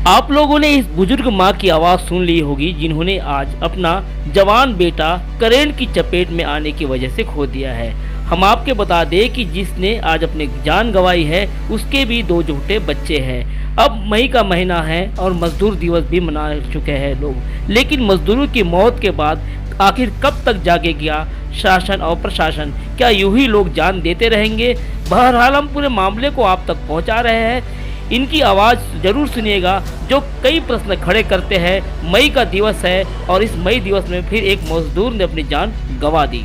आप लोगों ने इस बुजुर्ग माँ की आवाज़ सुन ली होगी जिन्होंने आज अपना जवान बेटा करंट की चपेट में आने की वजह से खो दिया है। हम आपके बता दें कि जिसने आज अपनी जान गंवाई है उसके भी 2 छोटे बच्चे हैं। अब मई का महीना है और मजदूर दिवस भी मना चुके हैं लोग, लेकिन मजदूरों की मौत के बाद आखिर कब तक जागेगा शासन और प्रशासन? क्या यूं ही लोग जान देते रहेंगे? बहरहाल हम पूरे मामले को आप तक पहुंचा रहे हैं। इनकी आवाज़ जरूर सुनिएगा जो कई प्रश्न खड़े करते हैं। मई का दिवस है और इस मई दिवस में फिर एक मजदूर ने अपनी जान गंवा दी।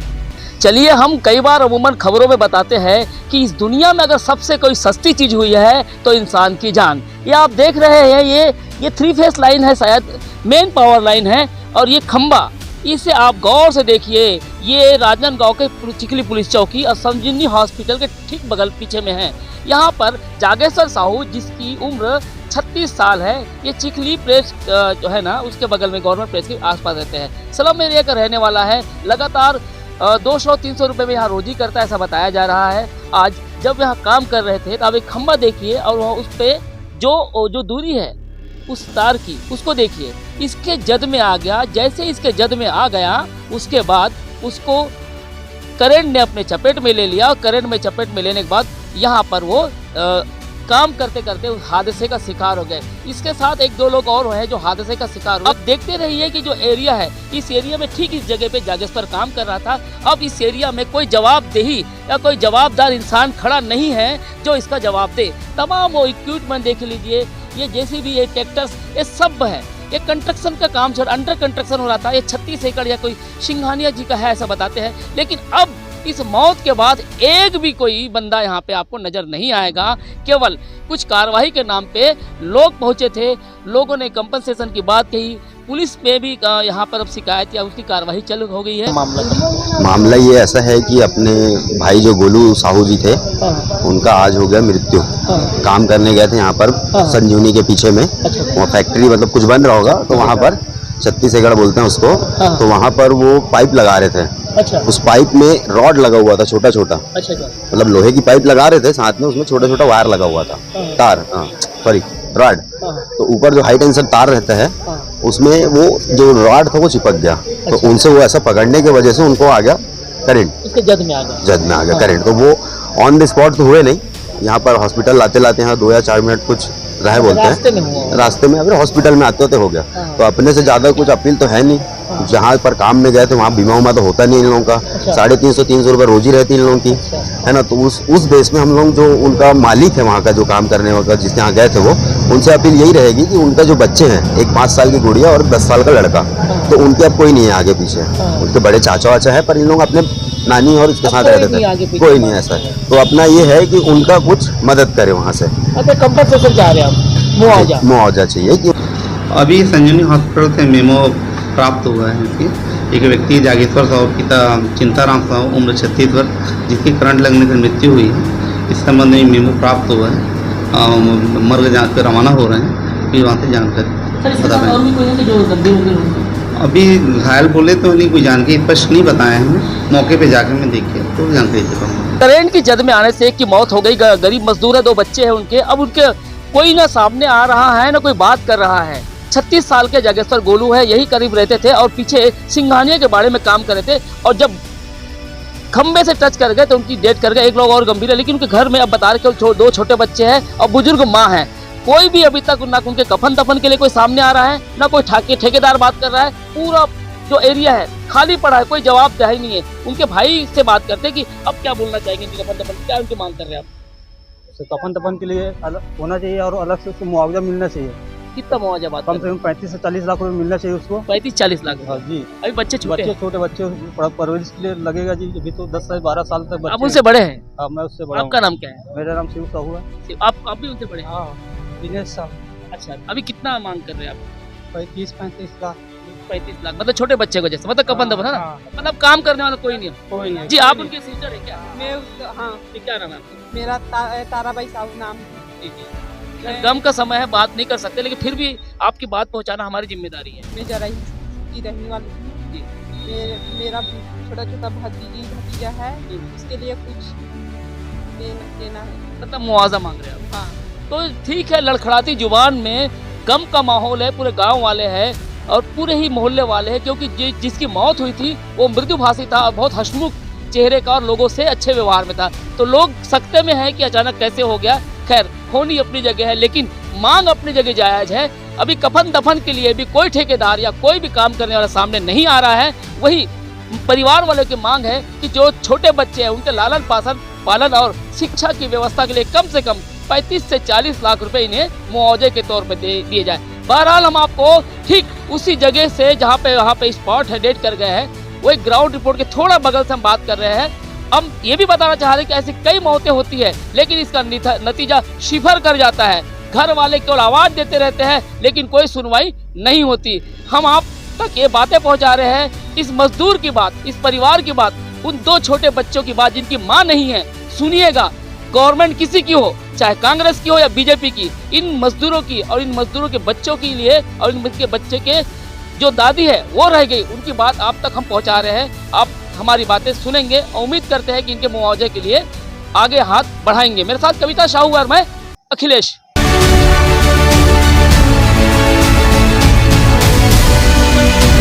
चलिए, हम कई बार अमूमन खबरों में बताते हैं कि इस दुनिया में अगर सबसे कोई सस्ती चीज़ हुई है तो इंसान की जान। ये आप देख रहे हैं, ये 3 फेस लाइन है, शायद मेन पावर लाइन है, और ये खंबा, इसे आप गौर से देखिए। ये राजनांदगांव के चिखली पुलिस चौकी और संजीवनी हॉस्पिटल के ठीक बगल पीछे में है। यहाँ पर जागेश्वर साहू, जिसकी उम्र 36 साल है, ये चिखली प्रेस जो है ना उसके बगल में गवर्नमेंट प्रेस के आसपास रहते हैं। स्लम एरिया का रहने वाला है। लगातार 200-300 रुपये में यहाँ रोजी करता है, ऐसा बताया जा रहा है। आज जब यहाँ काम कर रहे थे तो आप एक खंबा देखिए और वहाँ उस पर जो दूरी है उस तार की, उसको देखिए। इसके जद में आ गया। जैसे इसके जद में आ गया उसके बाद उसको करंट ने अपने चपेट में ले लिया, और करंट में चपेट में लेने के बाद यहाँ पर वो काम करते करते उस हादसे का शिकार हो गए। इसके साथ 1-2 लोग और हैं जो हादसे का शिकार हुए। अब देखते रहिए कि जो एरिया है, इस एरिया में ठीक इस जगह पे जागेश्वर काम कर रहा था। अब इस एरिया में कोई जवाबदेही या कोई जवाबदार इंसान खड़ा नहीं है जो इसका जवाब दे। तमाम वो इक्विपमेंट देख लीजिए, ये जेसीबी, ये ट्रैक्टर्स, ये सब है। ये कंस्ट्रक्शन का काम अंडर कंस्ट्रक्शन हो रहा था। ये 36 एकड़ या कोई सिंघानिया जी का है, ऐसा बताते हैं। लेकिन अब इस मौत के बाद एक भी कोई बंदा यहाँ पे आपको नजर नहीं आएगा। केवल कुछ कार्रवाई के नाम पे लोग पहुंचे थे, लोगों ने कंपनसेशन की बात कही। पुलिस में भी यहाँ पर अब शिकायत या उसकी कार्रवाई चालू हो गई है। मामला ये ऐसा है कि अपने भाई जो गोलू साहू जी थे, उनका आज हो गया मृत्यु। काम करने गए थे यहाँ पर संजीवनी के पीछे में, वहाँ फैक्ट्री मतलब कुछ बन रहा होगा, तो वहाँ पर 36 एकड़ बोलते हैं उसको। तो वहाँ पर वो पाइप लगा रहे थे। अच्छा। उस पाइप में रॉड लगा हुआ था, छोटा छोटा। अच्छा। मतलब लोहे की पाइप लगा रहे थे, साथ में उसमें छोटा छोटा वायर लगा हुआ था, तार, सॉरी रॉड। तो ऊपर जो हाई टेंशन तार रहता है उसमें वो जो रॉड था वो चिपक गया। तो उनसे वो ऐसा पकड़ने की वजह से उनको आ गया करंट, उसके जद में आ गया करंट। तो वो ऑन द स्पॉट तो हुए नहीं, यहाँ पर हॉस्पिटल लाते लाते यहाँ 2 या 4 मिनट कुछ रहे बोलते हैं। रास्ते में अगर हॉस्पिटल में आते होते हो गया। तो अपने से ज्यादा कुछ अपील तो है नहीं। जहाँ पर काम में गए थे वहाँ बीमा उमा तो होता नहीं इन लोगों का। 350-300 रुपये रोजी रहती इन लोगों की, है ना। तो उस बेस में हम लोग जो उनका मालिक है वहाँ का, जो काम करने वाला जिसके यहाँ गए थे, वो उनसे अपील यही रहेगी कि उनका जो बच्चे हैं, एक 5 साल की गुड़िया और 10 साल का लड़का, तो उनके अब कोई नहीं है आगे पीछे। उनके बड़े चाचा वाचा है, पर इन लोग अपने नानी और इसके साथ रहते थे, कोई नहीं ऐसा है। तो अपना ये है कि उनका कुछ मदद करे वहाँ से। कंपनसेशन चाह रहे हैं, मुआवजा चाहिए। कि अभी संजीवनी हॉस्पिटल से मेमो प्राप्त हुआ है कि एक व्यक्ति जागेश्वर साहू पिता चिंताराम साहू, उम्र 36 वर्ष, जिसकी करंट लगने से मृत्यु हुई है। इस संबंध में मेमो प्राप्त हुआ है। मर्ग जांच पे रवाना हो रहे हैं, फिर वहाँ से जानकारी पता करें। अभी घायल बोले तो नहीं, कोई जानकारी स्पष्ट नहीं बताया हमें। मौके पे जाकर मैं देखे तो जानकारी दे पाऊँ। करंट की जद में आने से एक की मौत हो गई। गरीब मजदूर है, 2 बच्चे हैं उनके। अब उनके कोई ना सामने आ रहा है ना कोई बात कर रहा है। 36 साल के जागेश्वर गोलू है, यही करीब रहते थे और पीछे सिंघानिया के बारे में काम कर रहे थे। और जब खंबे से टच कर गए तो उनकी डेथ कर गए। 1 लोग और गंभीर है, लेकिन उनके घर में अब बता रहे कि 2 छोटे बच्चे हैं और बुजुर्ग माँ है। कोई भी अभी तक ना उनके कफन दफन के लिए कोई सामने आ रहा है, ना कोई ठेकेदार बात कर रहा है। पूरा जो एरिया है खाली पड़ा है, कोई जवाब दे ही नहीं है। उनके भाई से बात करते कि अब क्या बोलना चाहेंगे, कफन दफन क्या उनकी मांग कर रहे हैं आप? कफन दफन के लिए अलग होना चाहिए और अलग से उसको मुआवजा मिलना चाहिए। कितना मुआवजा बात? कम से कम 35 से 40 लाख रुपए मिलना चाहिए उसको। 35-40 लाख? हाँ जी। अभी बच्चे छोटे बच्चे परवरिश के लिए लगेगा जी। अभी तो 10 से 12 साल तक। आप उनसे बड़े हैं? हाँ, मैं उससे बड़ा। आपका नाम क्या है? मेरा नाम शिव साहू है। आप भी उनसे बड़े हैं? हाँ, दिनेश साहब। अच्छा, अभी कितना मांग कर रहे हैं आप? 35-35 लाख। 35 लाख मतलब छोटे बच्चे को जैसे, मतलब कफन दफन है ना। मतलब काम करने वाला कोई नहीं है जी। आप उनके सिस्टर है क्या? मैं उसका, हाँ। क्या नाम है आपका? मेरा ताराबाई साहू नाम। गम का समय है, बात नहीं कर सकते, लेकिन फिर भी आपकी बात पहुंचाना हमारी जिम्मेदारी है। मैं जरा की रहने वाली हूँ। मेरा छोटा छोटा भतीजा है, उसके लिए कुछ देना है। मतलब मुआवजा मांग रहे हैं आप। हाँ तो ठीक है, लड़खड़ाती जुबान में गम का माहौल है, पूरे गांव वाले हैं और पूरे ही मोहल्ले वाले हैं, क्योंकि जिसकी मौत हुई थी वो मृदुभाषी था और बहुत हंसमुख चेहरे का और लोगों से अच्छे व्यवहार में था। तो लोग सकते में है कि अचानक कैसे हो गया। खैर, होनी अपनी जगह है, लेकिन मांग अपनी जगह जायज है। अभी कफन दफन के लिए भी कोई ठेकेदार या कोई भी काम करने वाला सामने नहीं आ रहा है। वही परिवार वालों की मांग है कि जो छोटे बच्चे हैं उनके लालन पालन और शिक्षा की व्यवस्था के लिए कम से कम 35 से 40 लाख रुपए इन्हें मुआवजे के तौर पर दिए जाए। बहरहाल हम आपको ठीक उसी जगह से जहाँ पे स्पॉट है डेट कर गए हैं, वही ग्राउंड रिपोर्ट के थोड़ा बगल से हम बात कर रहे हैं। हम ये भी बताना चाह रहे हैं कि ऐसी कई मौतें होती है, लेकिन इसका नतीजा शिफर कर जाता है। घर वाले केवल आवाज देते रहते हैं, लेकिन कोई सुनवाई नहीं होती। हम आप तक ये बातें पहुंचा रहे हैं, इस मजदूर की बात, इस परिवार की बात, उन 2 छोटे बच्चों की बात जिनकी माँ नहीं है। सुनिएगा, गवर्नमेंट किसी की हो, चाहे कांग्रेस की हो या बीजेपी की, इन मजदूरों की और इन मजदूरों के बच्चों के लिए और इनके बच्चे के जो दादी है वो रह गई, उनकी बात आप तक हम पहुंचा रहे हैं। आप हमारी बातें सुनेंगे और उम्मीद करते हैं कि इनके मुआवजे के लिए आगे हाथ बढ़ाएंगे। मेरे साथ कविता साहू और मैं अखिलेश।